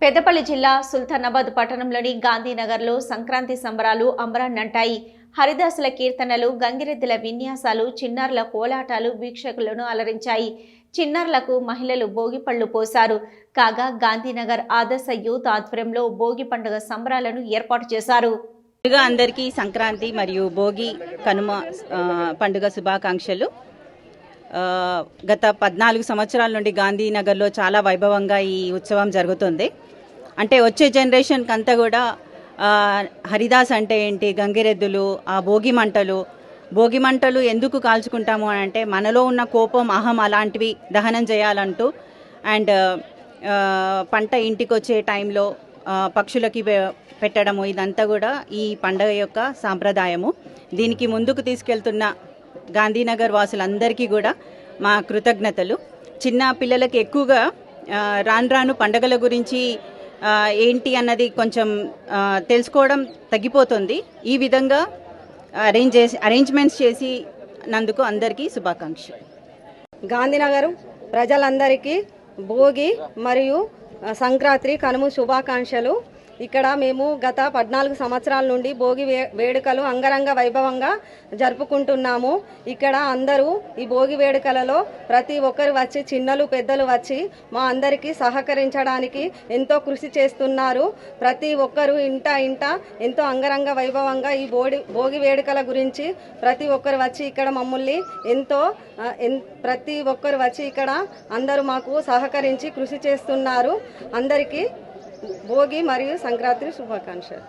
పెద్దపల్లి జిల్లా సుల్తానాబాద్ పట్టణంలోని గాంధీనగర్లో సంక్రాంతి సంబరాలు అంబరాన్నంటాయి. హరిదాసుల కీర్తనలు, గంగిరెద్దుల విన్యాసాలు, చిన్నారుల కోలాటాలు వీక్షకులను అలరించాయి. చిన్నారులకు మహిళలు భోగిపళ్లు పోశారు. కాగా గాంధీనగర్ ఆదర్శ యూత్ ఆధ్వర్యంలో భోగి పండుగ సంబరాలను ఏర్పాటు చేశారు. అందరికీ సంక్రాంతి మరియు భోగి కనుమ పండుగ శుభాకాంక్షలు. గత 14 సంవత్సరాల నుండి గాంధీనగర్లో చాలా వైభవంగా ఈ ఉత్సవం జరుగుతుంది. అంటే వచ్చే జనరేషన్కి అంతా కూడా హరిదాస్ అంటే ఏంటి, గంగిరెద్దులు, ఆ భోగి మంటలు ఎందుకు కాల్చుకుంటాము అని అంటే మనలో ఉన్న కోపం, అహం అలాంటివి దహనం చేయాలంటూ అండ్ పంట ఇంటికి వచ్చే టైంలో పక్షులకి పెట్టడము, ఇదంతా కూడా ఈ పండుగ యొక్క సాంప్రదాయము. దీనికి ముందుకు తీసుకెళ్తున్న గాంధీనగర్ వాసులందరికీ కూడా మా కృతజ్ఞతలు. చిన్న పిల్లలకి ఎక్కువగా రాను పండుగల గురించి ఏంటి అన్నది కొంచెం తెలుసుకోవడం తగ్గిపోతుంది. ఈ విధంగా అరేంజ్మెంట్స్ చేసి నందుకు అందరికీ శుభాకాంక్షలు. గాంధీనగర్ ప్రజలందరికీ భోగి మరియు సంక్రాంతి కనుమ శుభాకాంక్షలు. ఇక్కడ మేము గత 14 సంవత్సరాల నుండి భోగి వేడుకలు అంగరంగ వైభవంగా జరుపుకుంటున్నాము. ఇక్కడ అందరూ ఈ భోగి వేడుకలలో ప్రతి ఒక్కరు వచ్చి, చిన్నలు పెద్దలు వచ్చి మా అందరికీ సహకరించడానికి ఎంతో కృషి చేస్తున్నారు. ప్రతి ఒక్కరు ఇంట ఎంతో అంగరంగ వైభవంగా ఈ భోగి వేడుకల గురించి ప్రతి ఒక్కరు వచ్చి ఇక్కడ మమ్మల్ని ప్రతి ఒక్కరు వచ్చి ఇక్కడ అందరూ మాకు సహకరించి కృషి చేస్తున్నారు. అందరికీ భోగి మరియు సంక్రాంతి శుభాకాంక్షలు.